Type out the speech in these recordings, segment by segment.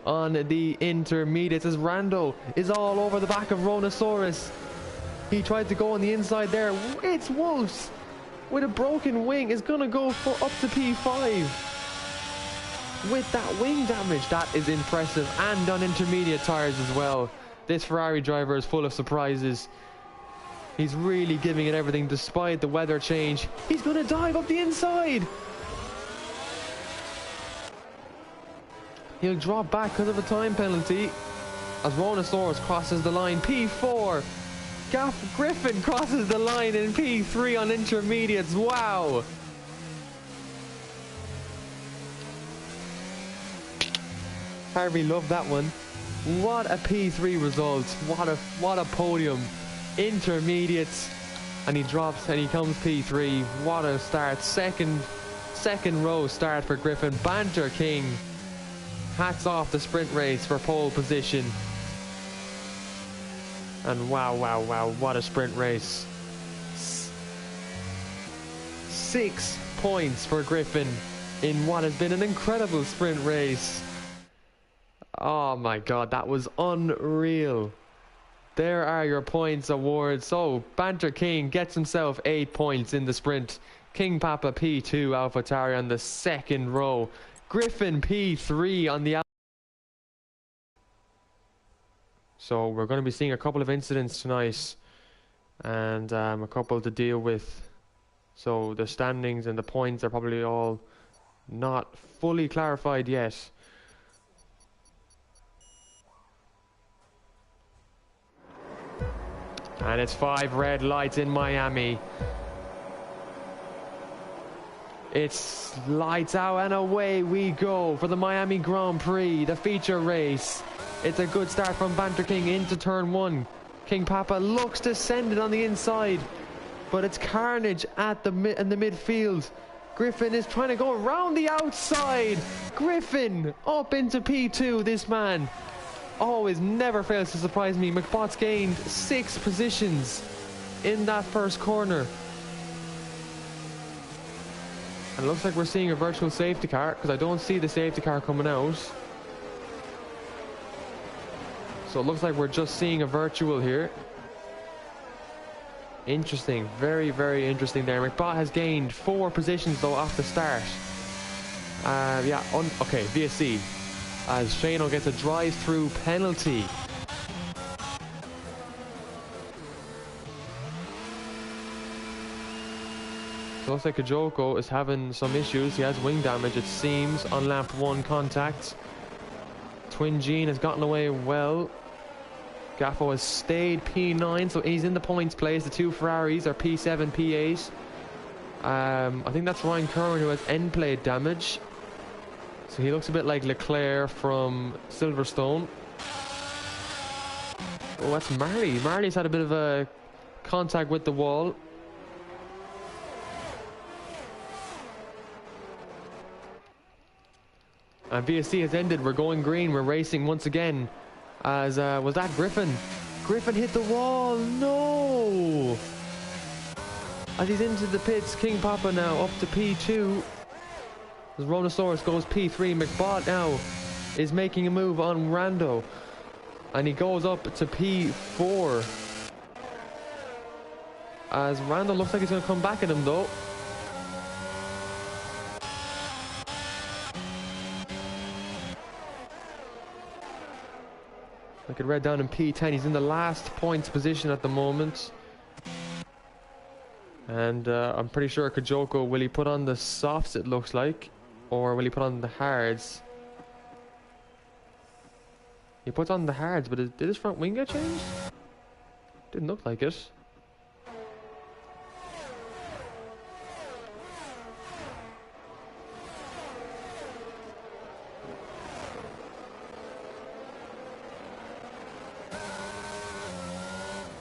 on the intermediates as Rando is all over the back of Rhinosaurus. He tried to go on the inside there. It's Wolves with a broken wing is going to go for up to P5. With that wing damage, that is impressive. And on intermediate tires as well. This Ferrari driver is full of surprises. He's really giving it everything despite the weather change. He's going to dive up the inside. He'll drop back because of a time penalty as Rhinosaurus crosses the line. P4. Griffin crosses the line in P3 on intermediates. Wow. Harvey loved that one. What a P3 result. What a podium. Intermediates. And he drops and he comes P3. What a start. Second row start for Griffin. Banter King. Hats off the sprint race for pole position. And wow, what a sprint race. 6 points for Griffin in what has been an incredible sprint race. Oh my god, that was unreal. There are your points awards. So, Banter King gets himself 8 points in the sprint. King Papa P2, AlphaTauri on the second row. Griffin P3 on the... So we're going to be seeing a couple of incidents tonight and a couple to deal with. So the standings and the points are probably all not fully clarified yet. And it's 5 red lights in Miami. It's lights out and away we go for the Miami Grand Prix, the feature race. It's a good start from Banter King into turn 1. King Papa looks to send it on the inside, but it's carnage at in the midfield. Griffin is trying to go around the outside. Griffin up into P2. This man always never fails to surprise me. McBot's gained 6 positions in that first corner. And it looks like we're seeing a virtual safety car because I don't see the safety car coming out. So it looks like we're just seeing a virtual here. Interesting. Very, very interesting there. McBot has gained 4 positions though off the start. Okay, VSC. As Shano gets a drive-through penalty. Looks like Kajoko is having some issues. He has wing damage, it seems, on lap 1 contact. Twin Gene has gotten away well. Gaffo has stayed P9, so he's in the points place. The 2 Ferraris are P7, P8. I think that's Ryan Curran who has end plate damage. So he looks a bit like Leclerc from Silverstone. Oh, that's Marley. Marley's had a bit of a contact with the wall. And VSC has ended. We're going green. We're racing once again. As was that Griffin? Griffin hit the wall. No. As he's into the pits, King Papa now up to P2. As Rhinosaurus goes P3. McBot now is making a move on Rando, and he goes up to P4. As Rando looks like he's going to come back at him though. Look at Red down in P10. He's in the last points position at the moment. And I'm pretty sure Kajoko, will he put on the softs it looks like? Or will he put on the hards? He puts on the hards, but did his front wing get changed? Didn't look like it.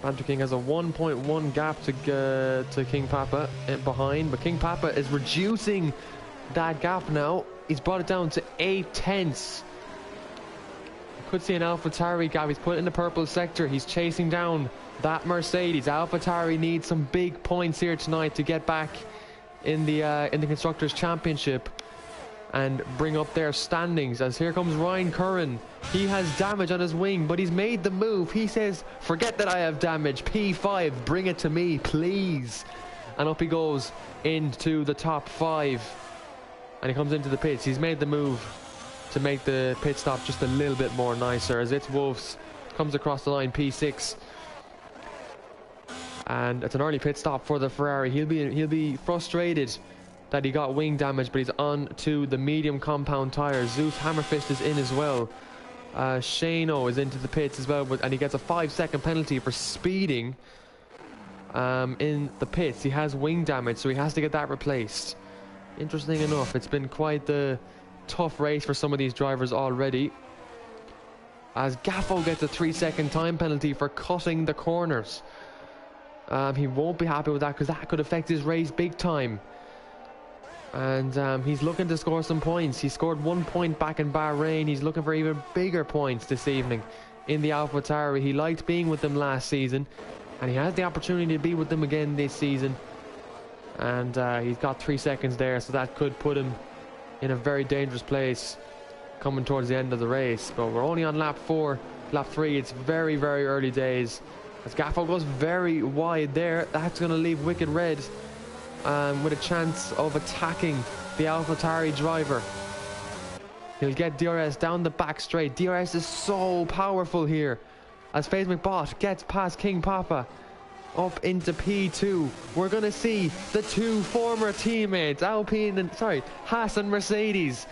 Banter King has a 1.1 gap to King Papa behind, but King Papa is reducing that gap now. He's brought it down to 8 tenths. Could see an AlphaTauri gap. He's put it in the purple sector. He's chasing down that Mercedes. AlphaTauri needs some big points here tonight to get back in the Constructors' Championship. and bring up their standings. As here comes Ryan Curran. He has damage on his wing, but he's made the move. He says, forget that I have damage. P5, bring it to me, please. And up he goes into the top 5. And he comes into the pits. He's made the move to make the pit stop just a little bit more nicer, as it's Wolves comes across the line, P6. And it's an early pit stop for the Ferrari. He'll be frustrated that he got wing damage, but he's on to the medium compound tires. Zeus Hammerfist is in as well. Shano is into the pits as well, and he gets a 5-second penalty for speeding in the pits. He has wing damage, so he has to get that replaced. Interesting enough, it's been quite the tough race for some of these drivers already, as Gaffo gets a 3-second time penalty for cutting the corners. He won't be happy with that, because that could affect his race big time. And he's looking to score some points. He scored 1 point back in Bahrain. He's looking for even bigger points this evening in the AlphaTauri. He liked being with them last season, and he has the opportunity to be with them again this season. And he's got 3 seconds there, so that could put him in a very dangerous place coming towards the end of the race. But we're only on lap 4, lap 3. It's very, very early days. As Gaffo goes very wide there, that's going to leave Wicked Red with a chance of attacking the AlphaTauri driver. He'll get DRS down the back straight. DRS is so powerful here, as FaZe McBot gets past King Papa up into P2. We're going to see the 2 former teammates, Haas and Mercedes,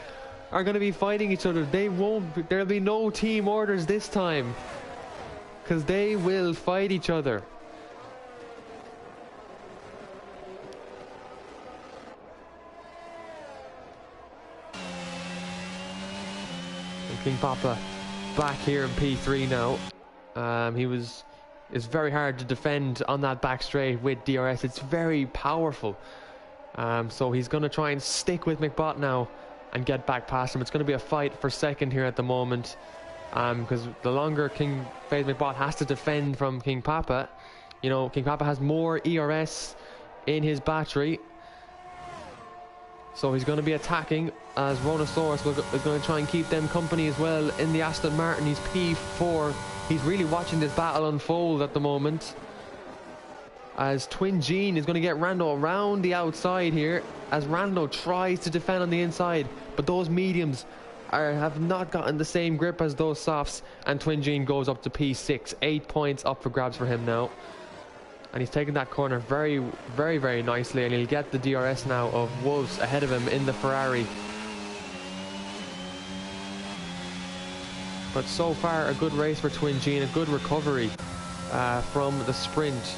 are going to be fighting each other. There'll be no team orders this time, because they will fight each other. King Papa back here in P3 now. It's very hard to defend on that back straight with DRS. It's very powerful. So he's going to try and stick with McBot now and get back past him. It's going to be a fight for second here at the moment, because the longer FaZe McBot has to defend from King Papa, King Papa has more ERS in his battery. So he's going to be attacking, as Ronosaurus is going to try and keep them company as well in the Aston Martin. He's P4. He's really watching this battle unfold at the moment, as Twin Gene is going to get Rando around the outside here, as Rando tries to defend on the inside, but those mediums have not gotten the same grip as those softs, and Twin Gene goes up to P6. 8 points up for grabs for him now. And he's taking that corner very, very, very nicely, and he'll get the DRS now of Wolves ahead of him in the Ferrari. But so far, a good race for Twin Gene, a good recovery from the sprint.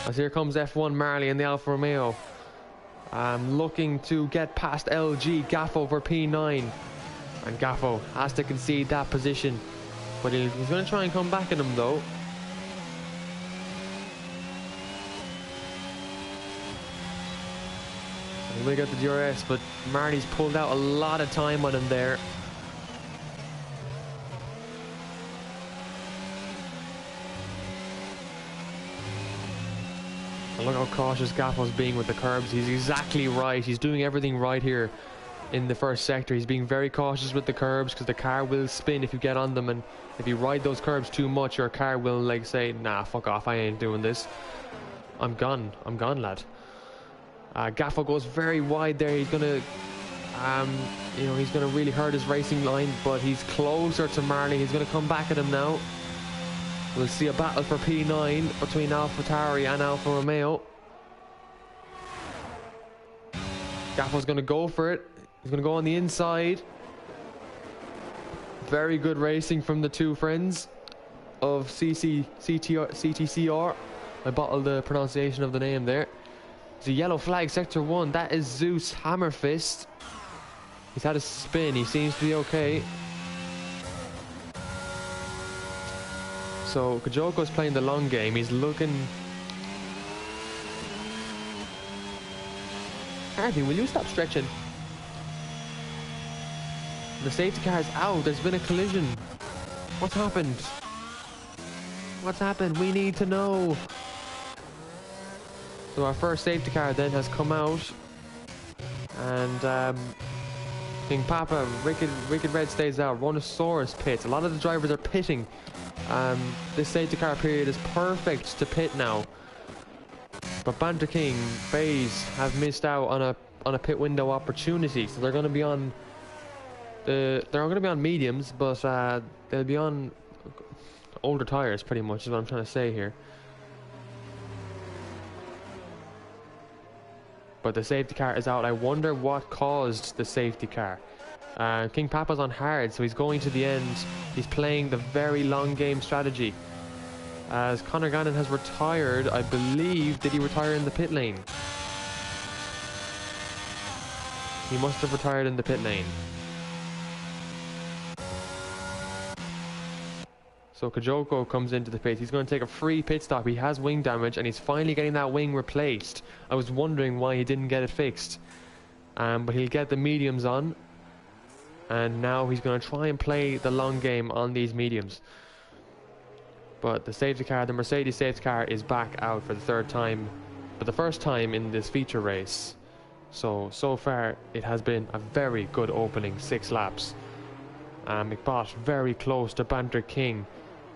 As here comes F1 Marley in the Alfa Romeo, looking to get past LG Gaffo for P9. And Gaffo has to concede that position, but he's going to try and come back at him though. He will get the DRS, but Marty's pulled out a lot of time on him there. And look how cautious Gaffo's being with the curbs. He's exactly right. He's doing everything right here in the first sector. He's being very cautious with the curbs, because the car will spin if you get on them, and if you ride those curbs too much, your car will like say, nah, fuck off, I ain't doing this. I'm gone, lad. Gaffo goes very wide there. He's gonna he's gonna really hurt his racing line, but he's closer to Marley. He's gonna come back at him now. We'll see a battle for P9 between AlphaTauri and Alfa Romeo. Gaffo's gonna go for it. He's gonna go on the inside. Very good racing from the two friends of CTCR. I bottled the pronunciation of the name there. It's a yellow flag, sector 1. That is Zeus Hammerfist. He's had a spin. He seems to be okay. So Kajoko's playing the long game. He's looking... Harvey, will you stop stretching? The safety car is out. There's been a collision. What's happened? What's happened? We need to know. So our first safety car then has come out. And King Papa, Wicked Red stays out. Rhinosaurus pits. A lot of the drivers are pitting. This safety car period is perfect to pit now. But Banter King, FaZe have missed out on a pit window opportunity, so they're going to be on mediums, but they'll be on older tires, pretty much is what I'm trying to say here. But the safety car is out. I wonder what caused the safety car. King Papa's on hard, so he's going to the end. He's playing the very long game strategy. As Conor Gannon has retired, I believe, did he retire in the pit lane? He must have retired in the pit lane. So Kajoko comes into the pit. He's going to take a free pit stop. He has wing damage, and he's finally getting that wing replaced. I was wondering why he didn't get it fixed. But he'll get the mediums on. And now he's going to try and play the long game on these mediums. But the safety car, the Mercedes safety car, is back out for the third time. For the first time in this feature race. So far, it has been a very good opening 6 laps. McBot very close to Banter King.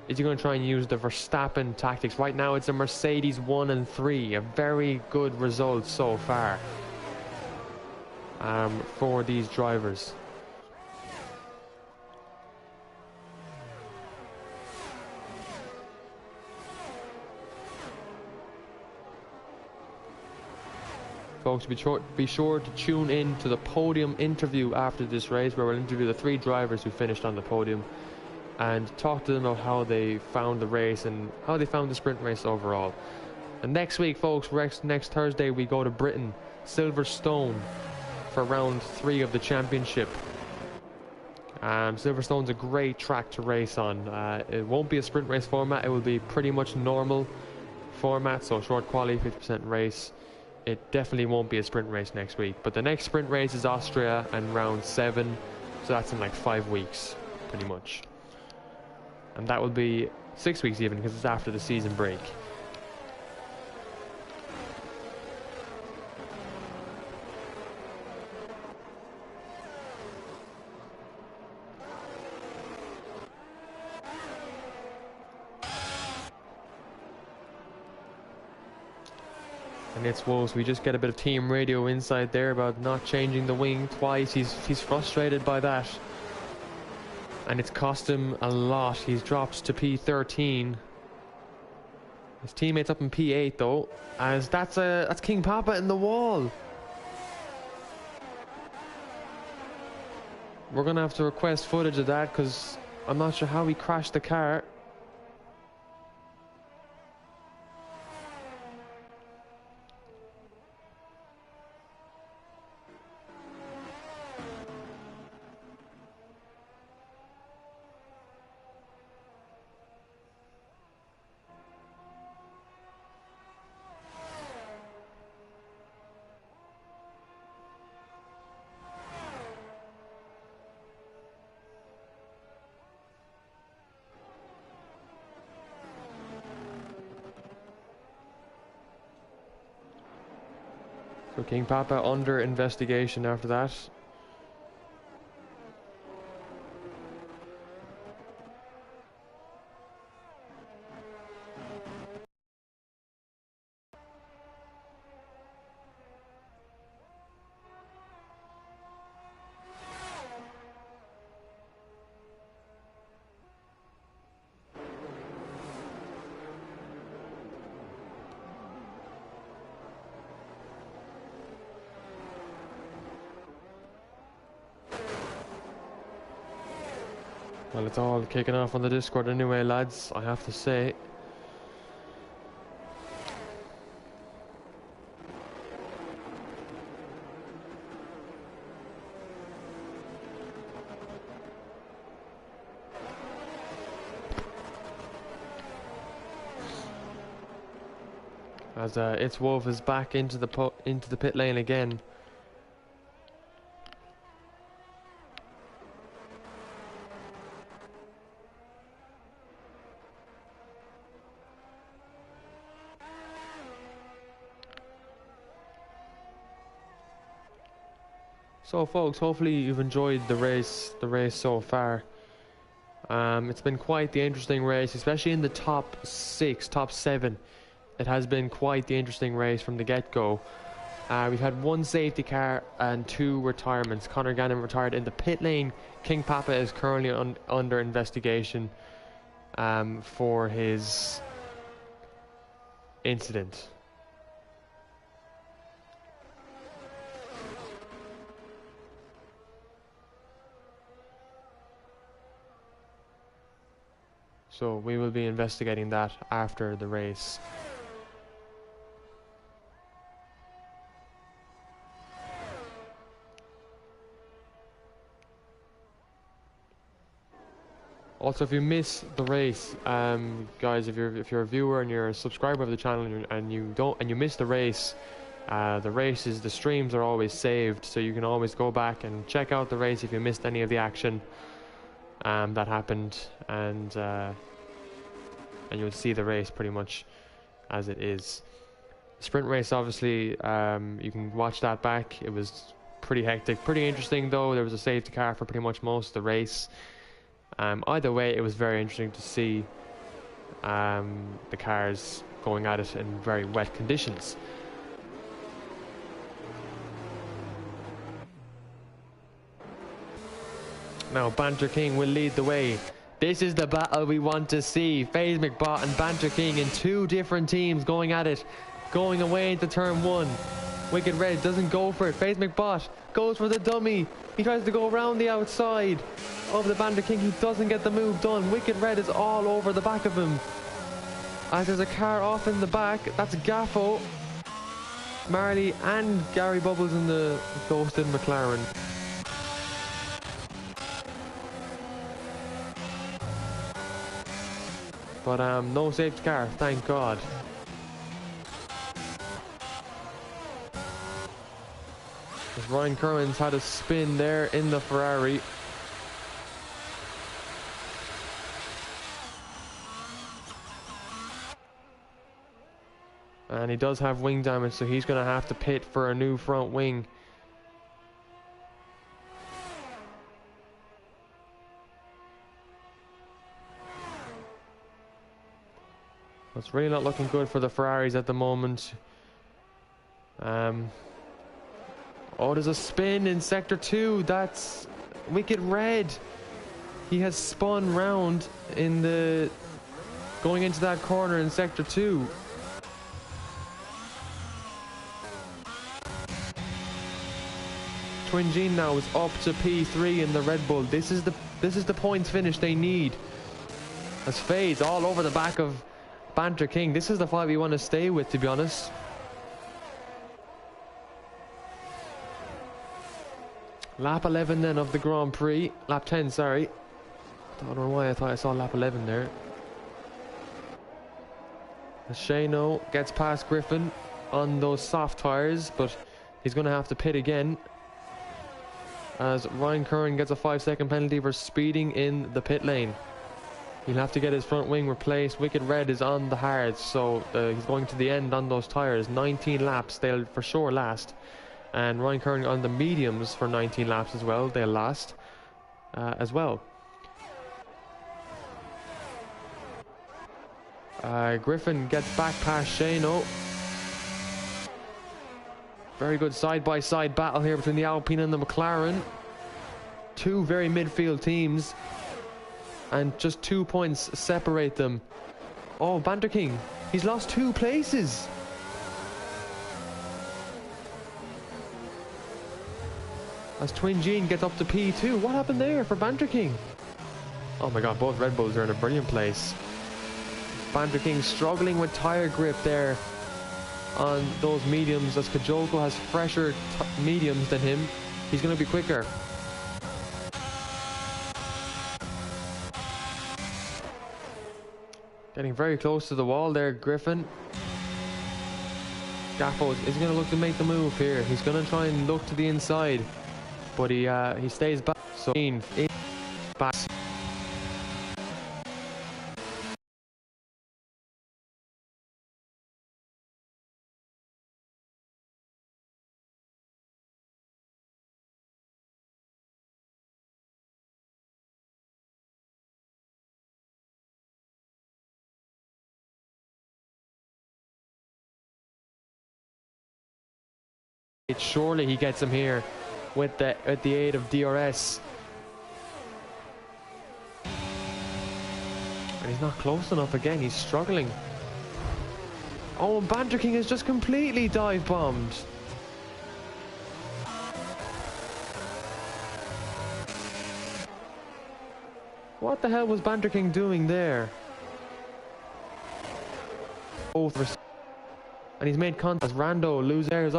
Is he going to try and use the Verstappen tactics? Right now it's a Mercedes 1 and 3. A very good result so far for these drivers. Folks, be sure to tune in to the podium interview after this race, where we'll interview the 3 drivers who finished on the podium and talk to them about how they found the race and how they found the sprint race overall. And next week, folks, next Thursday, we go to Britain, Silverstone, for round 3 of the championship. Silverstone's a great track to race on. It won't be a sprint race format. It will be pretty much normal format, so short quali, 50% race. It definitely won't be a sprint race next week. But the next sprint race is Austria and round 7. So that's in like 5 weeks, pretty much. And that will be 6 weeks even, because it's after the season break. And it's Wolves. We just get a bit of team radio insight there about not changing the wing twice. He's frustrated by that, and it's cost him a lot. He's dropped to P13. His teammates up in P8 though, as that's King Papa in the wall. We're gonna have to request footage of that, because I'm not sure how he crashed the car. So King Papa under investigation after that. Well, it's all kicking off on the Discord anyway, lads, I have to say. As It's Wolf is back into the pit lane again. So folks, hopefully you've enjoyed the race so far. It's been quite the interesting race, especially in the top 6, top 7. It has been quite the interesting race from the get-go. We've had 1 safety car and 2 retirements. Conor Gannon retired in the pit lane. King Papa is currently under investigation for his incident. So we will be investigating that after the race. Also, if you miss the race, guys, if you're a viewer and you're a subscriber of the channel and you miss the race, the streams are always saved, so you can always go back and check out the race if you missed any of the action that happened, and you'll see the race pretty much as it is. Sprint race, obviously, you can watch that back. It was pretty hectic, pretty interesting though. There was a safety car for pretty much most of the race. Either way, it was very interesting to see the cars going at it in very wet conditions. Now Banter King will lead the way. This is the battle we want to see. FaZe McBot and Banter King in 2 different teams going at it, going away into turn 1. Wicked Red doesn't go for it. FaZe McBot goes for the dummy. He tries to go around the outside of the Banter King. He doesn't get the move done. Wicked Red is all over the back of him. As there's a car off in the back. That's Gaffo, Marley and Gary Bubbles in the ghosted McLaren. But no safety car, thank God. As Ryan Kerwin's had a spin there in the Ferrari. And he does have wing damage, so he's going to have to pit for a new front wing. It's really not looking good for the Ferraris at the moment. Oh, there's a spin in Sector 2. That's Wicked Red. He has spun round in the... going into that corner in Sector 2. Twin Gene now is up to P3 in the Red Bull. This is the points finish they need. As FaZe all over the back of Banter King. This is the fight we want to stay with, to be honest. Lap 11 then of the Grand Prix. Lap 10, sorry. Don't know why I thought I saw lap 11 there. As Shano gets past Griffin on those soft tyres, but he's going to have to pit again. As Ryan Curran gets a 5-second penalty for speeding in the pit lane. He'll have to get his front wing replaced. Wicked Red is on the hards, so he's going to the end on those tyres. 19 laps, they'll for sure last. And Ryan Curran on the mediums for 19 laps as well. They'll last as well. Griffin gets back past Shano. Very good side-by-side battle here between the Alpine and the McLaren. 2 very midfield teams. And just 2 points separate them. Oh, Banter King. He's lost 2 places. As Twin Gene gets up to P2. What happened there for Banter King? Oh my God, both Red Bulls are in a brilliant place. Banter King struggling with tyre grip there on those mediums, as Kajoko has fresher mediums than him. He's going to be quicker. Getting very close to the wall there, Griffin. Gaffo is going to look to make the move here. He's going to try and look to the inside, but he stays back. So back. Surely he gets him here with the aid of DRS. And he's not close enough again. He's struggling. Oh, and Banter King is just completely dive bombed. What the hell was Banter King doing there? Both, and he's made contact as Rando loses theirs.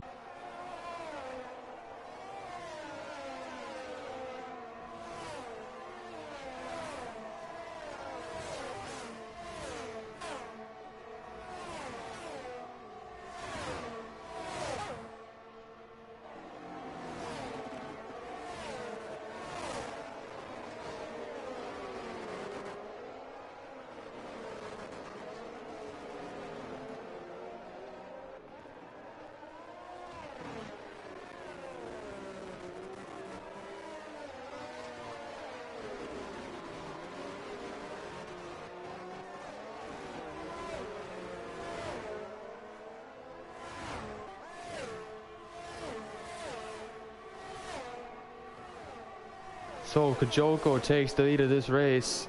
So Kajoko takes the lead of this race.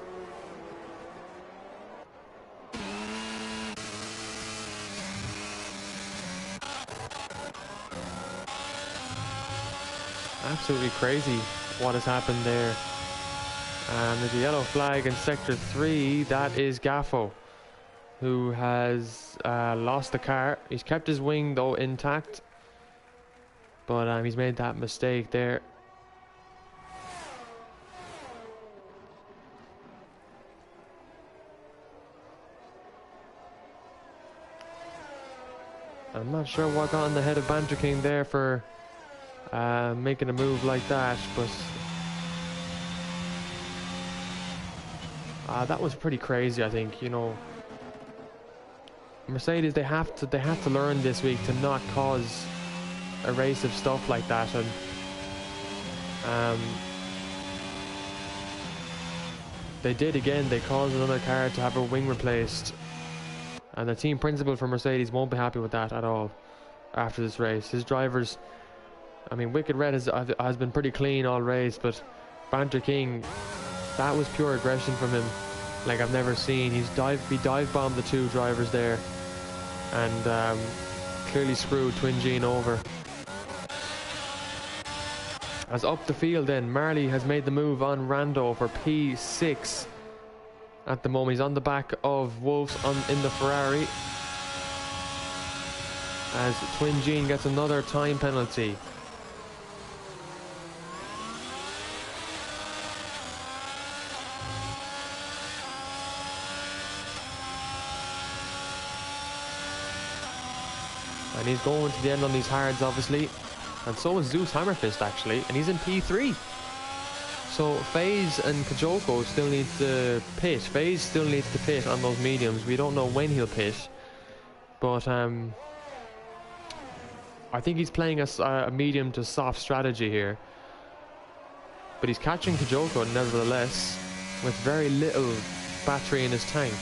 Absolutely crazy what has happened there. And there's a yellow flag in sector 3. That is Gaffo, who has lost the car. He's kept his wing though intact, but he's made that mistake there. I'm not sure what got in the head of Banter King there for making a move like that, but that was pretty crazy. I think, you know, Mercedes, they have to learn this week to not cause erasive stuff like that. And they did again. They caused another car to have her wing replaced. And the team principal for Mercedes won't be happy with that at all after this race. His drivers, I mean, Wicked Red has been pretty clean all race, but Banter King, that was pure aggression from him, like I've never seen. He dive bombed the two drivers there, and clearly screwed Twin Gene over. As up the field then, Marley has made the move on Rando for P6. At the moment, he's on the back of Wolves in the Ferrari, as Twin Gene gets another time penalty. And he's going to the end on these hards, obviously. And so is Zeus Hammerfist, actually, and he's in P3. So FaZe and Kajoko still need to pit. FaZe still needs to pit on those mediums. We don't know when he'll pit, but I think he's playing a medium to soft strategy here. But he's catching Kajoko nevertheless, with very little battery in his tank.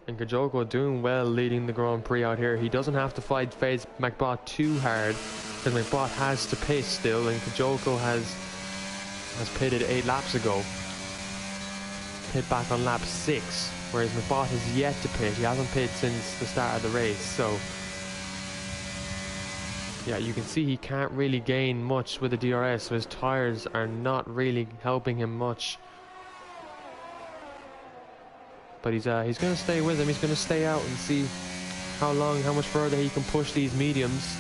And Kajoko doing well leading the Grand Prix out here. He doesn't have to fight FaZe McBot too hard, because McBot has to pit still, and Kajoko has pitted 8 laps ago. Pit back on lap 6, whereas McBot has yet to pit. He hasn't pitted since the start of the race, so yeah, you can see he can't really gain much with the DRS, so his tires are not really helping him much. But he's going to stay with him. He's going to stay out and see how much further he can push these mediums.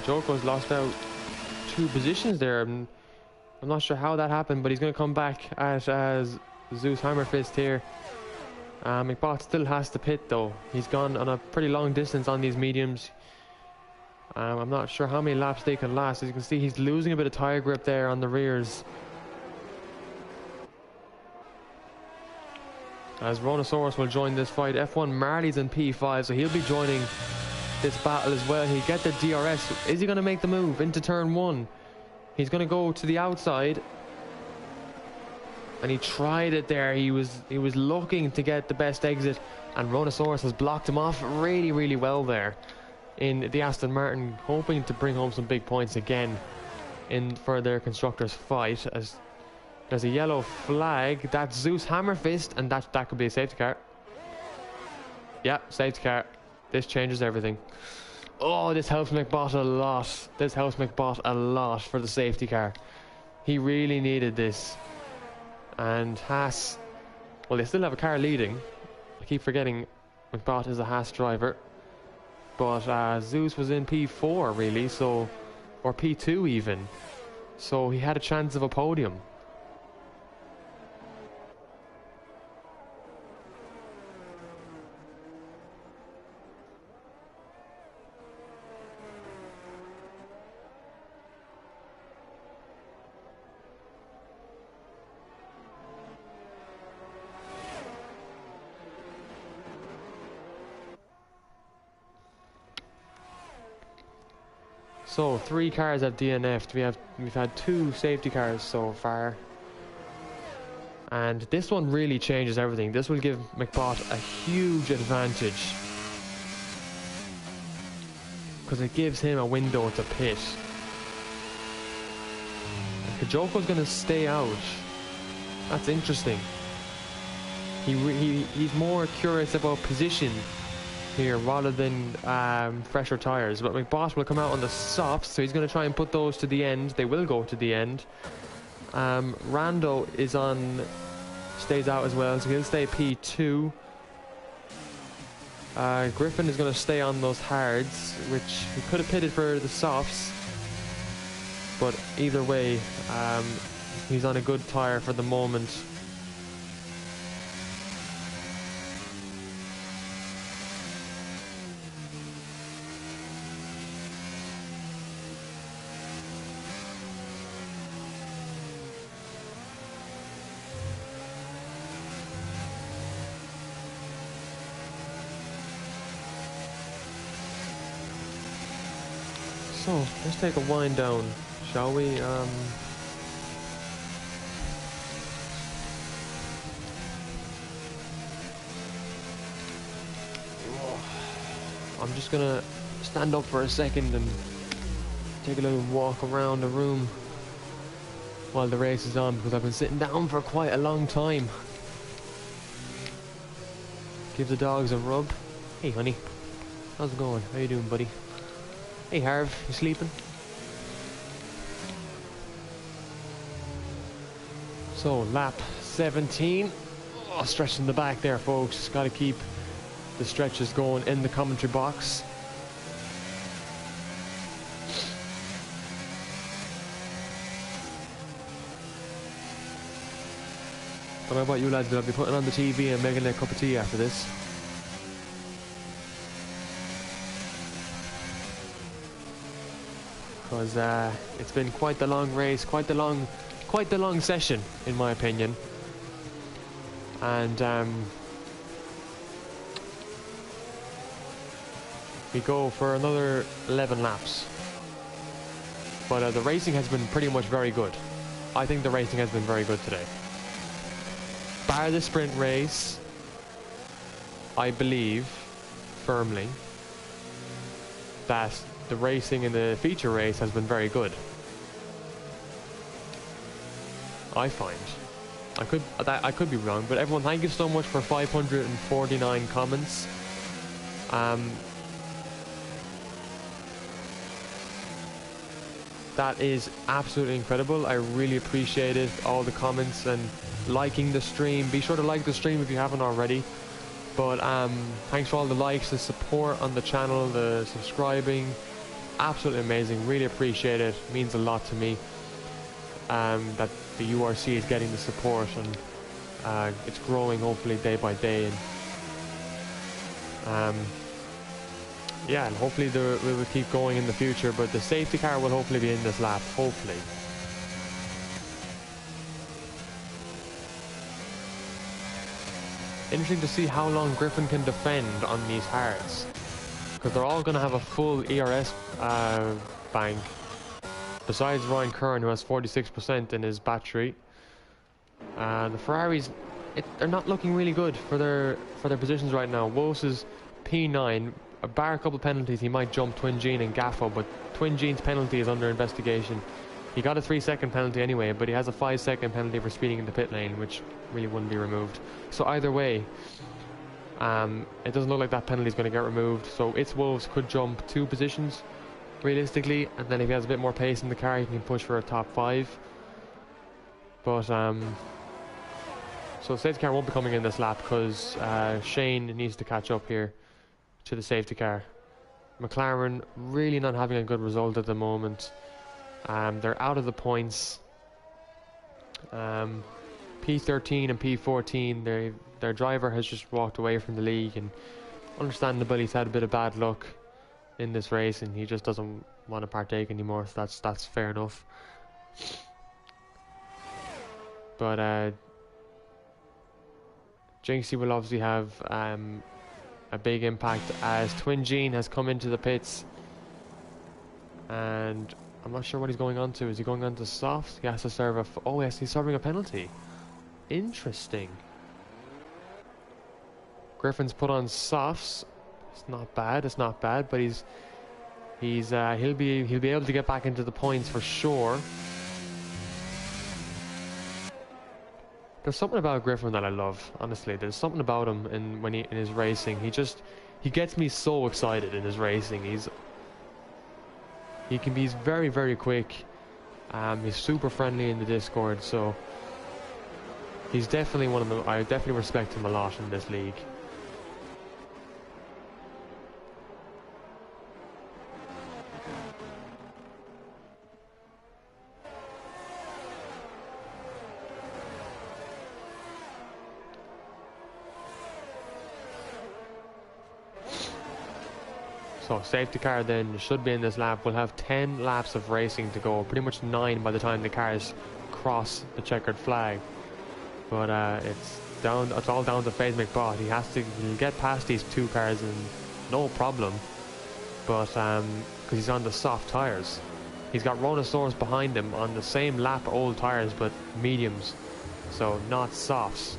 Joko's lost out 2 positions there. I'm not sure how that happened, but he's going to come back at Zeus Hammerfist here. McBot still has to pit though. He's gone on a pretty long distance on these mediums. I'm not sure how many laps they can last. As you can see, he's losing a bit of tire grip there on the rears. As Rhonosaurus will join this fight. F1 Marley's in P5, so he'll be joining this battle as well. He'll get the DRS. Is he going to make the move into turn 1? He's going to go to the outside. And he tried it there. He was looking to get the best exit, and Rhonosaurus has blocked him off really, really well there in the Aston Martin, hoping to bring home some big points again for their constructors fight. As there's a yellow flag, that's Zeus Hammerfist, and that could be a safety car. Yeah, safety car. This changes everything. Oh, this helps McBot a lot. This helps McBot a lot for the safety car. He really needed this. And Haas, well, they still have a car leading. I keep forgetting McBot is a Haas driver. But Zeus was in P4 really, so, or P2 even. So he had a chance of a podium. So 3 cars have DNF'd. We've had 2 safety cars so far, and this one really changes everything. This will give McBot a huge advantage because it gives him a window to pit. Kajoko's going to stay out. That's interesting. He's more curious about position here rather than fresher tires, but McBot will come out on the softs, so he's going to try and put those to the end. They will go to the end. Rando stays out as well, so he'll stay P2. Griffin is going to stay on those hards, which he could have pitted for the softs, but either way, he's on a good tire for the moment. So, let's take a wind down, shall we? I'm just gonna stand up for a second and take a little walk around the room while the race is on, because I've been sitting down for quite a long time. Give the dogs a rub. Hey honey, how's it going? How you doing, buddy? Hey Harv, you sleeping? So lap 17. Oh, stretching the back there, folks. Got to keep the stretches going in the commentary box. Don't know about you lads, but I'll be putting on the TV and making a cup of tea after this. Because it's been quite the long race, quite the long session, in my opinion. And we go for another 11 laps. But the racing has been pretty much very good. I think the racing has been very good today. Bar the sprint race, I believe firmly that the racing in the feature race has been very good. I find. I could be wrong, but everyone, thank you so much for 549 comments. That is absolutely incredible. I really appreciate it, all the comments and liking the stream. Be sure to like the stream if you haven't already. But thanks for all the likes, the support on the channel, the subscribing. absolutely amazing. Really appreciate it. Means a lot to me that the URC is getting the support, and it's growing hopefully day by day. And yeah, and hopefully we will keep going in the future. But the safety car will hopefully be in this lap. Hopefully. Interesting to see how long Griffin can defend on these hards, because they're all going to have a full ERS bank, besides Ryan Kern, who has 46% in his battery. The Ferraris, they're not looking really good for their positions right now. Wolves is P9. Bar a couple penalties, he might jump Twin Gene and Gaffo, but Twin Gene's penalty is under investigation. He got a 3-second penalty anyway, but he has a 5-second penalty for speeding in the pit lane, which really wouldn't be removed. So either way, it doesn't look like that penalty is going to get removed. So its Wolves could jump 2 positions, realistically, and then if he has a bit more pace in the car, he can push for a top 5. But so safety car won't be coming in this lap because Shane needs to catch up here to the safety car. McLaren really not having a good result at the moment. They're out of the points. P13 and P14, their driver has just walked away from the league, and understandably he's had a bit of bad luck in this race and he just doesn't want to partake anymore, so that's fair enough. But Jinxie will obviously have a big impact as Twin Gene has come into the pits, and I'm not sure what he's going on to. Is he going on to softs? He has to serve a... oh yes, he's serving a penalty. Interesting. Griffin's put on softs. It's not bad, but he'll be able to get back into the points for sure. There's something about Griffin that I love, honestly. There's something about him in his racing. He gets me so excited in his racing. He's very, very quick. He's super friendly in the Discord, so he's definitely one of them. I definitely respect him a lot in this league. So safety car then should be in this lap. We'll have 10 laps of racing to go, pretty much 9 by the time the cars cross the checkered flag. But it's all down to FaZe McBot. He'll get past these 2 cars and no problem. But because he's on the soft tires, he's got Ronosaurus behind him on the same lap old tires but mediums, so not softs.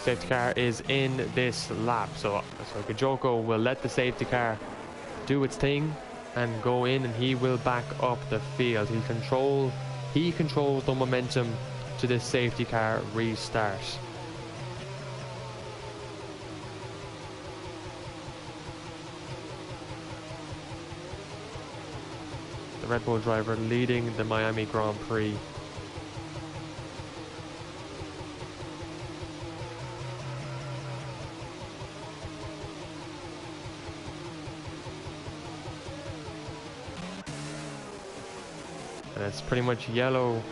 Safety car is in this lap, so Kajoko will let the safety car do its thing and go in, and he will back up the field. He controls the momentum to this safety car restart. The Red Bull driver leading the Miami Grand Prix. And it's pretty much yellow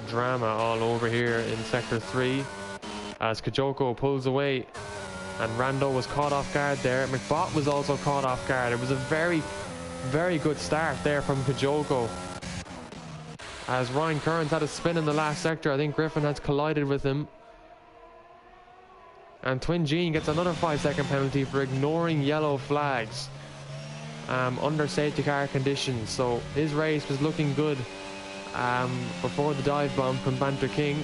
drama all over here in Sector 3 as Kajoko pulls away, and Rando was caught off guard there. McBot was also caught off guard. It was a very, very good start there from Kajoko. As Ryan Kearns had a spin in the last sector, I think Griffin has collided with him. And Twin Gene gets another 5-second penalty for ignoring yellow flags under safety car conditions. So his race was looking good before the dive bomb from Banter King,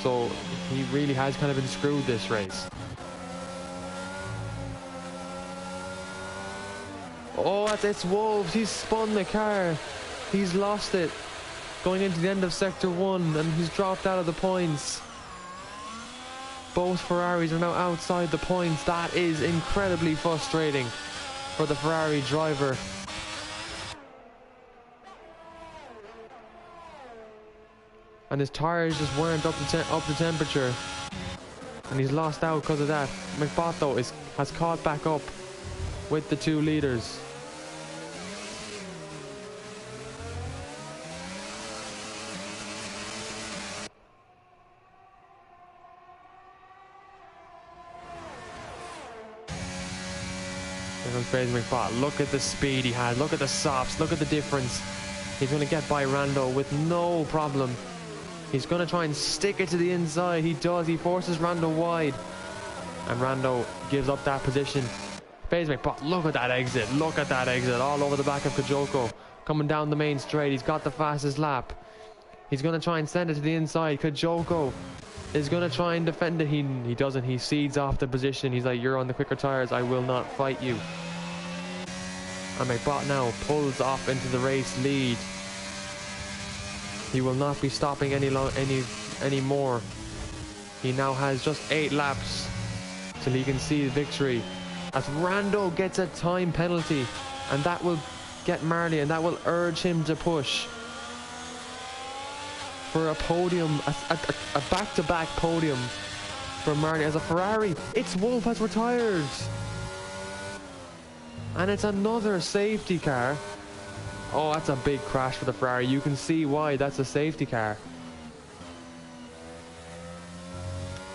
so he really has kind of been screwed this race. Oh, it's Wolves. He's spun the car. He's lost it going into the end of Sector 1, and he's dropped out of the points. Both Ferraris are now outside the points. That is incredibly frustrating for the Ferrari driver. and his tires just weren't up the temperature, and he's lost out because of that. McBot though has caught back up with the 2 leaders. There goes Fraser McBot. Look at the speed he has. Look at the softs. Look at the difference. He's going to get by Rando with no problem. He's going to try and stick it to the inside. He does. He forces Rando wide. And Rando gives up that position. Fraser McBot, look at that exit. Look at that exit. All over the back of Kajoko. Coming down the main straight. He's got the fastest lap. He's going to try and send it to the inside. Kajoko is going to try and defend it. He doesn't. He cedes off the position. He's like, you're on the quicker tires. I will not fight you. And McBot now pulls off into the race lead. He will not be stopping anymore. He now has just 8 laps till he can see the victory. As Rando gets a time penalty, and that will get Marley, and that will urge him to push for a podium, a back-to-back podium for Marley. As a Ferrari, it's Wolf has retired. And it's another safety car. Oh, that's a big crash for the Ferrari. You can see why that's a safety car.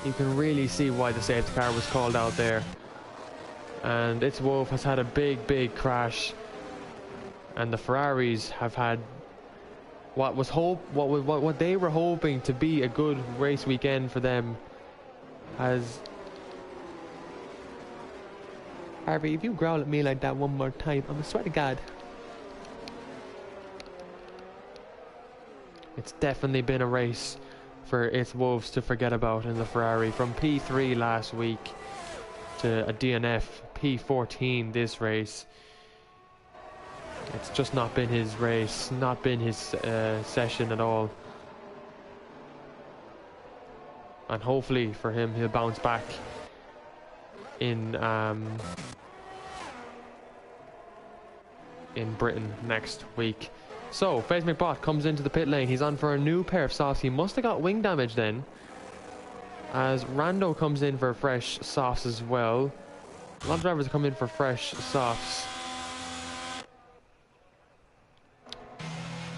You can really see why the safety car was called out there. And it's Wolf has had a big crash. And the Ferraris have had what they were hoping to be a good race weekend for them has... Harvey, if you growl at me like that one more time, I swear to God. It's definitely been a race for its Wolves to forget about in the Ferrari. From P3 last week to a DNF, P14 this race. It's just not been his race, not been his session at all. And hopefully for him, he'll bounce back in Britain next week. So, Fraser McBot comes into the pit lane. He's on for a new pair of softs. He must have got wing damage then, as Rando comes in for fresh softs as well. A lot of drivers come in for fresh softs.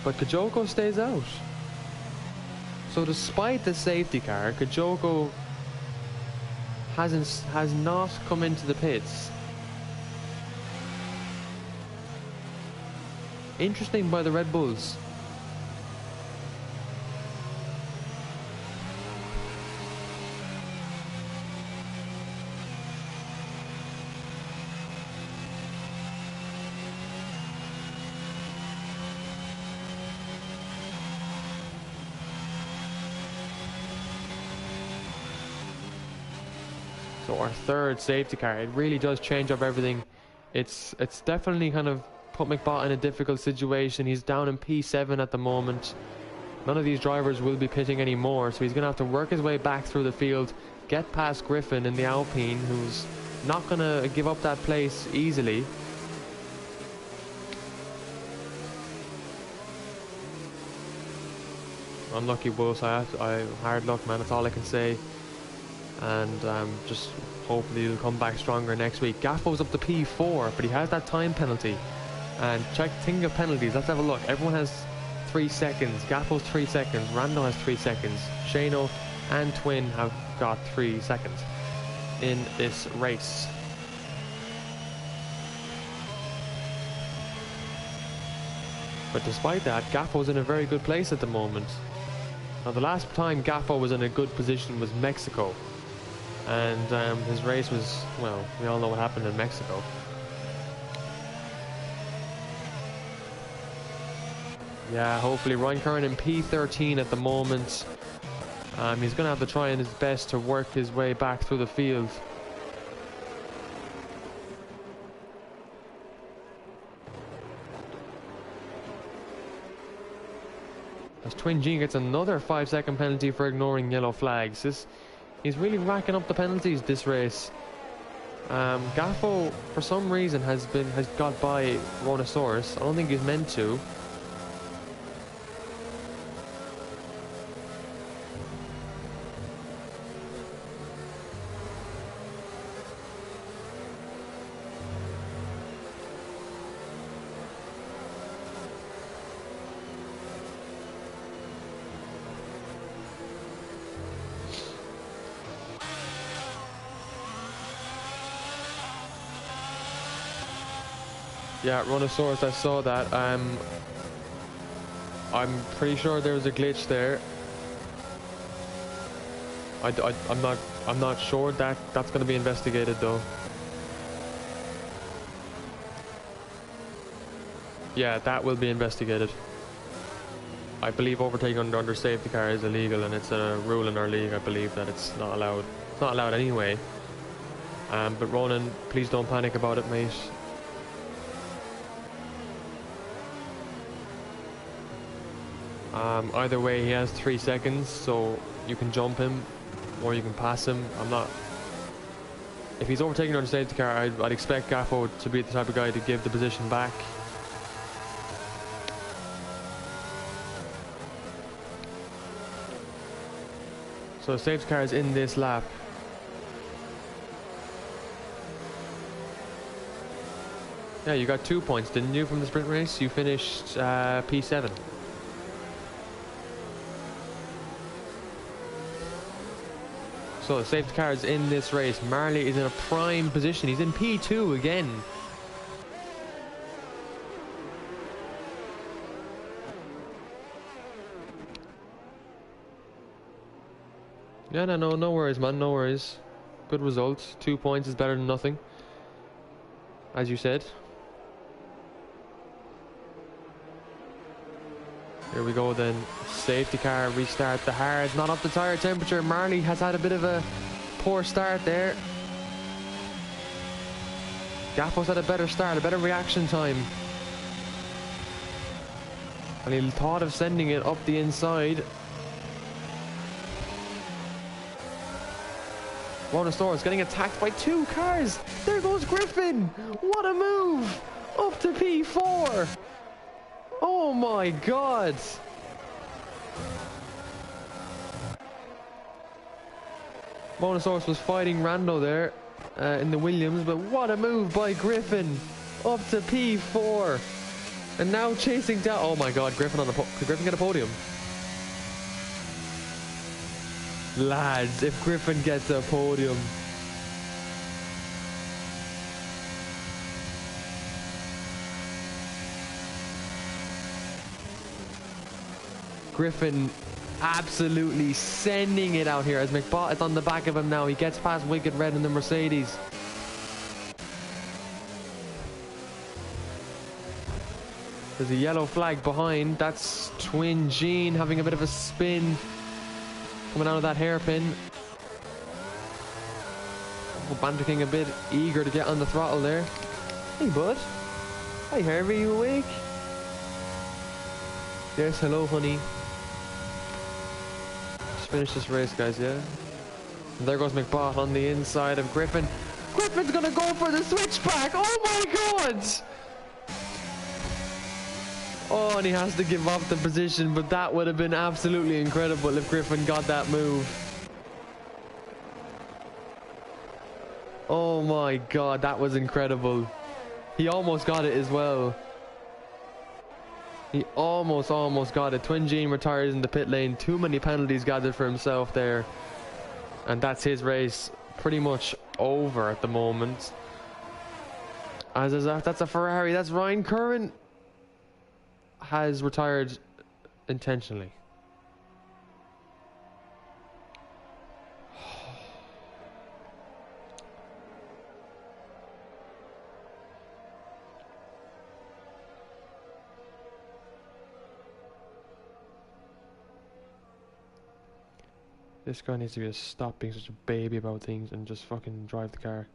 But Kajoko stays out. So despite the safety car, Kajoko has not come into the pits. Interesting by the Red Bulls. So our third safety car, it really does change up everything. It's definitely kind of put McBot in a difficult situation. He's down in P7 at the moment. None of these drivers will be pitting anymore, so he's going to have to work his way back through the field, get past Griffin in the Alpine, who's not going to give up that place easily. Unlucky Wolves. Hard luck, man. That's all I can say. And just hopefully he'll come back stronger next week. Gaffo's up to P4, but he has that time penalty. And thinking of penalties, let's have a look. Everyone has 3 seconds. Gaffo's 3 seconds. Rando has 3 seconds. Shano and Twin have got 3 seconds in this race. But despite that, Gaffo's in a very good place at the moment. Now, the last time Gaffo was in a good position was Mexico. And his race was, well, we all know what happened in Mexico. Yeah, hopefully Ryan Curran in P13 at the moment. He's going to have to try his best to work his way back through the field. As Twin G gets another 5-second penalty for ignoring yellow flags. He's really racking up the penalties this race. Gaffo, for some reason, has got by Rhonosaurus. I don't think he's meant to. Yeah, Rhinosaurus, I saw that. I'm pretty sure there was a glitch there. I'm not sure that that's going to be investigated though. Yeah, that will be investigated. I believe overtaking under safety car is illegal, and it's a rule in our league. I believe that it's not allowed. It's not allowed anyway. But Ronan, please don't panic about it, mate. Either way, he has 3 seconds, so you can jump him or you can pass him. I'm not. If he's overtaking under safety car, I'd expect Gaffo to be the type of guy to give the position back. So safety car is in this lap. Yeah, you got 2 points, didn't you, from the sprint race? You finished P7. So the safety car is in this race. Marley is in a prime position. He's in P2 again. Yeah, no worries, man. No worries. Good result. 2 points is better than nothing, as you said. Here we go then. Safety car, restart the hard. Not up to tire temperature. Marley has had a bit of a poor start there. Gaffo's had a better start, a better reaction time. And he thought of sending it up the inside. Rhinosaurus getting attacked by 2 cars. There goes Griffin. What a move. Up to P4. Oh my god. Rhinosaurus was fighting Rando there in the Williams, but what a move by Griffin. Up to P4. And now chasing down. Oh my god, Griffin on the could Griffin get a podium? Lads, if Griffin gets a podium. Griffin absolutely sending it out here as McBot is on the back of him now. He gets past Wicked Red in the Mercedes. There's a yellow flag behind. That's Twin Gene having a bit of a spin. Coming out of that hairpin. Oh, Banter King a bit eager to get on the throttle there. Hey, bud. Hi, Harvey. You awake? Yes, hello, honey. Just finish this race, guys, yeah? And there goes McBot on the inside of Griffin. Griffin's gonna go for the switchback. Oh my god! Oh, and he has to give up the position, but that would have been absolutely incredible if Griffin got that move. Oh my god, that was incredible. He almost got it as well. He almost got it. Twin Gene retires in the pit lane. Too many penalties gathered for himself there. And that's his race pretty much over at the moment. As is that's a Ferrari. That's Ryan Curran. Has retired intentionally. This guy needs to stop being such a baby about things and just fucking drive the car.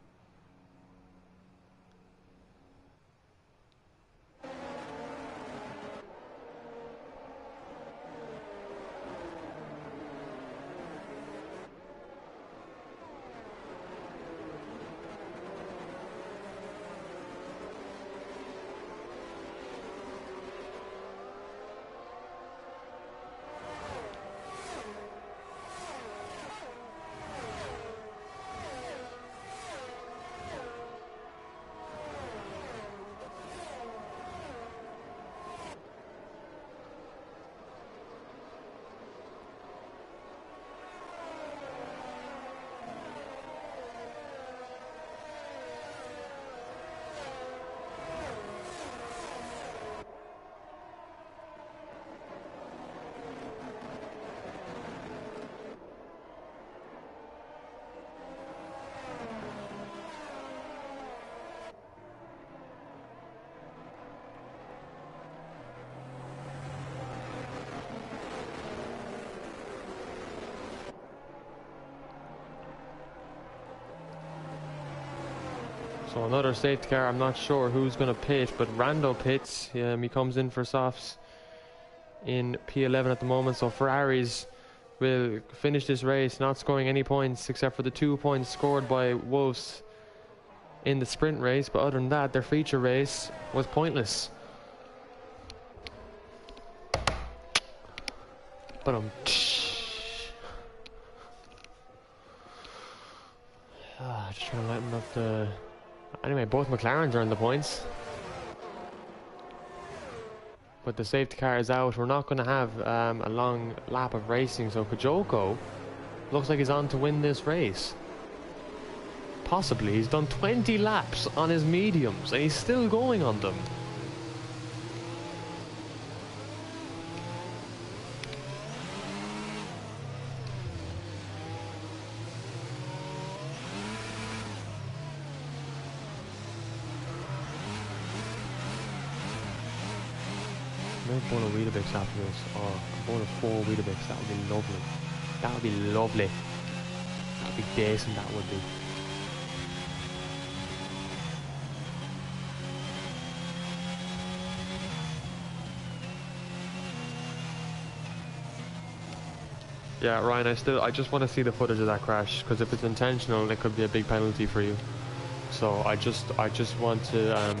So another safety car. I'm not sure who's going to pit, but Rando pits. He comes in for softs in P11 at the moment. So Ferraris will finish this race not scoring any points except for the 2 points scored by Wolves in the sprint race. But other than that, their feature race was pointless. But just trying to lighten up the... Anyway, both McLarens are in the points. But the safety car is out. We're not going to have a long lap of racing. So Kajoko looks like he's on to win this race. Possibly. He's done 20 laps on his mediums and he's still going on them. Maybe one of Weetabix after this. Oh, one of 4 Weetabix. That would be lovely. That would be lovely. That would be decent, that would be. Yeah, Ryan, I just want to see the footage of that crash, because if it's intentional, it could be a big penalty for you. So I just want to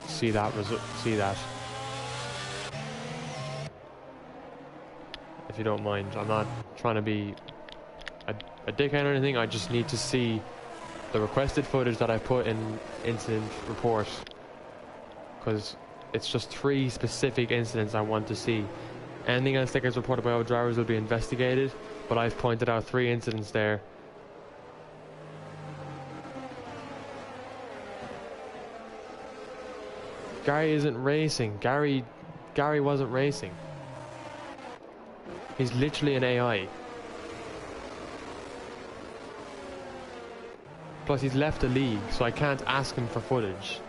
see that if you don't mind. I'm not trying to be a dickhead or anything. I just need to see the requested footage that I put in incident report, because it's just 3 specific incidents I want to see. Anything else that gets reported by other drivers will be investigated, but I've pointed out 3 incidents there. Gary isn't racing. Gary wasn't racing. He's literally an AI. Plus he's left the league, so I can't ask him for footage.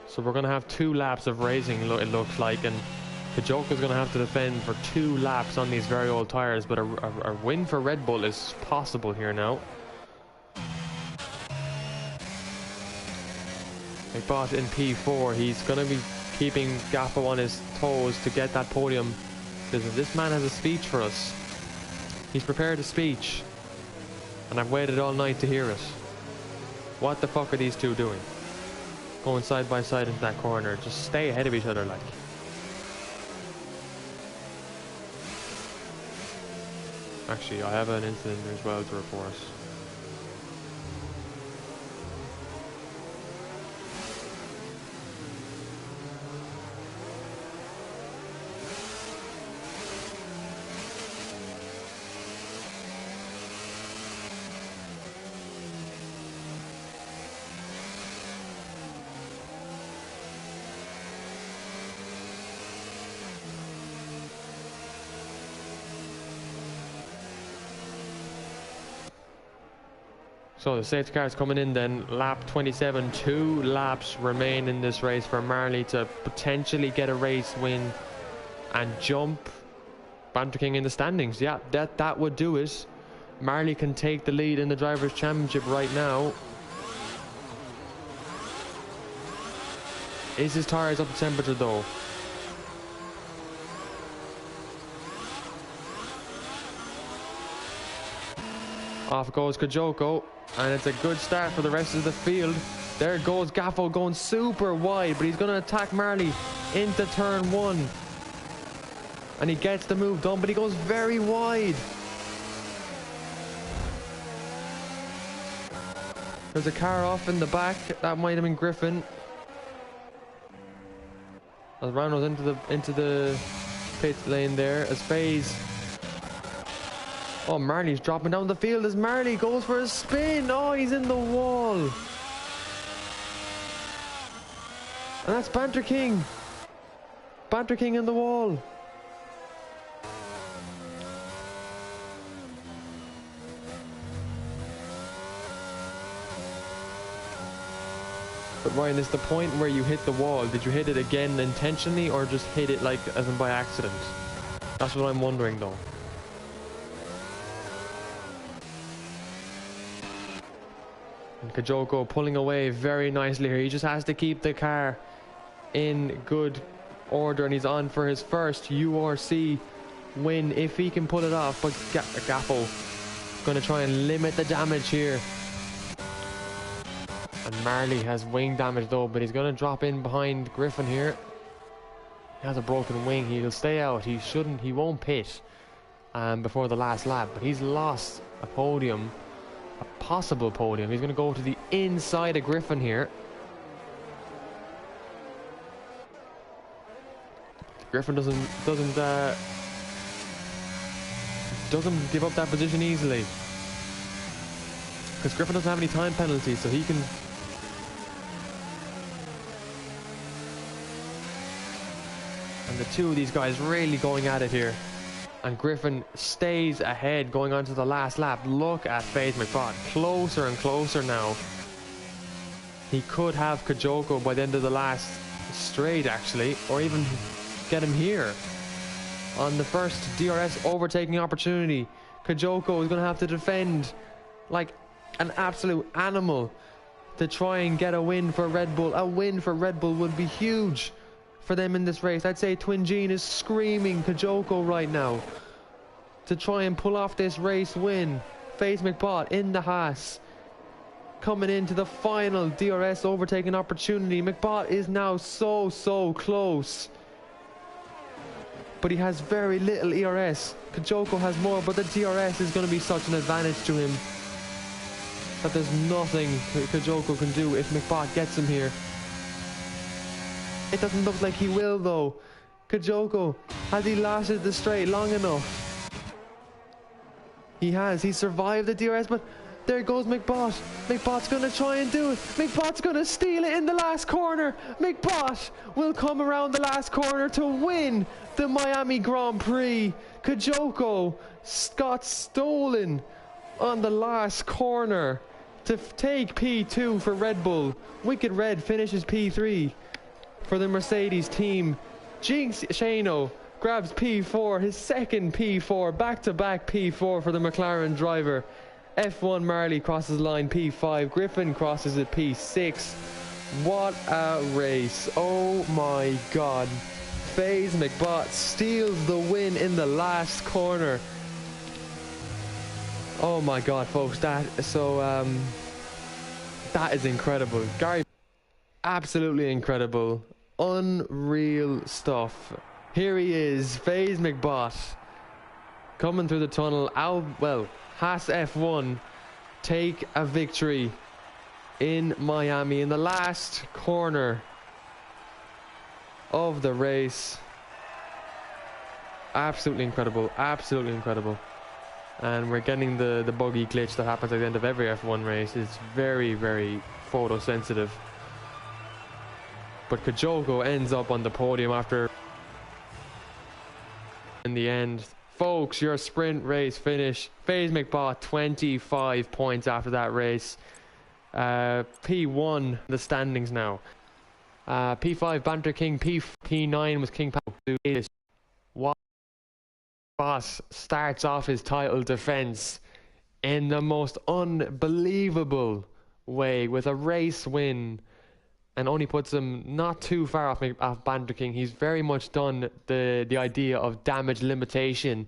So we're going to have 2 laps of racing, it looks like, and Kajoka's going to have to defend for 2 laps on these very old tyres, but a win for Red Bull is possible here now. They bought in P4. He's going to be keeping Gaffo on his toes to get that podium, because this man has a speech for us. He's prepared a speech, and I've waited all night to hear it. What the fuck are these 2 doing? Going side by side into that corner. Just stay ahead of each other, like. Actually, I have an incident as well to report. So the safety car is coming in then, lap 27. 2 laps remain in this race for Marley to potentially get a race win and jump Banter King in the standings. Yeah, that would do it. Marley can take the lead in the Drivers' Championship right now. Is his tyres up to temperature though? Off goes Kajoko, and it's a good start for the rest of the field. There goes Gaffo going super wide, but he's going to attack Marley into turn 1. And he gets the move done, but he goes very wide. There's a car off in the back. That might have been Griffin. As Rano's into the pit lane there, as FaZe. Oh, Marley's dropping down the field as Marley goes for a spin. Oh, he's in the wall. And that's Banter King. Banter King in the wall. But Ryan, is the point where you hit the wall, did you hit it again intentionally or just hit it like as in by accident? That's what I'm wondering though. And Kajoko pulling away very nicely here. He just has to keep the car in good order, and he's on for his first URC win if he can pull it off. But Gaffo going to try and limit the damage here. And Marley has wing damage though, but he's going to drop in behind Griffin here. He has a broken wing. He'll stay out. He won't pit before the last lap, but he's lost a podium, a possible podium. He's going to go to the inside of Griffin here. Griffin doesn't give up that position easily, because Griffin doesn't have any time penalties, so he can. And the two of these guys really going at it here. And Griffin stays ahead going on to the last lap. Look at FaZe McBot. Closer and closer now. He could have Kajoko by the end of the last straight actually. Or even get him here. On the first DRS overtaking opportunity. Kajoko is going to have to defend like an absolute animal to try and get a win for Red Bull. A win for Red Bull would be huge for them in this race. I'd say Twin Gene is screaming Kajoko right now to try and pull off this race win. FaZe McBot in the Haas coming into the final DRS overtaking opportunity. McBot is now so close, but he has very little ERS. Kajoko has more, but the DRS is going to be such an advantage to him that there's nothing Kajoko can do if McBot gets him here. It doesn't look like he will though. Kajoko, has he lasted the straight long enough? He has. He survived the DRS, but there goes McBot. McBot's going to try and do it. McBot's going to steal it in the last corner. McBot will come around the last corner to win the Miami Grand Prix. Kajoko got stolen on the last corner to take P2 for Red Bull. Wicked Red finishes P3 for the Mercedes team. Jinx Shano grabs P4, his second P4, back-to-back P4 for the McLaren driver. F1 Marley crosses line P5, Griffin crosses at P6. What a race. Oh my god. FaZe McBot steals the win in the last corner. Oh my god, folks, that is incredible. Gary, absolutely incredible. Unreal stuff. Here he is, FaZe McBot, coming through the tunnel. Haas F1 take a victory in Miami in the last corner of the race. Absolutely incredible, absolutely incredible. And we're getting the buggy glitch that happens at the end of every F1 race. It's very photosensitive. But Kajoko ends up on the podium after. In the end, folks, your sprint race finish. FaZe McBot 25 points after that race. P1 the standings now. P5 Banter King, P9 was King Pao. Boss starts off his title defense in the most unbelievable way with a race win, and only puts him not too far off Banter King. He's very much done the idea of damage limitation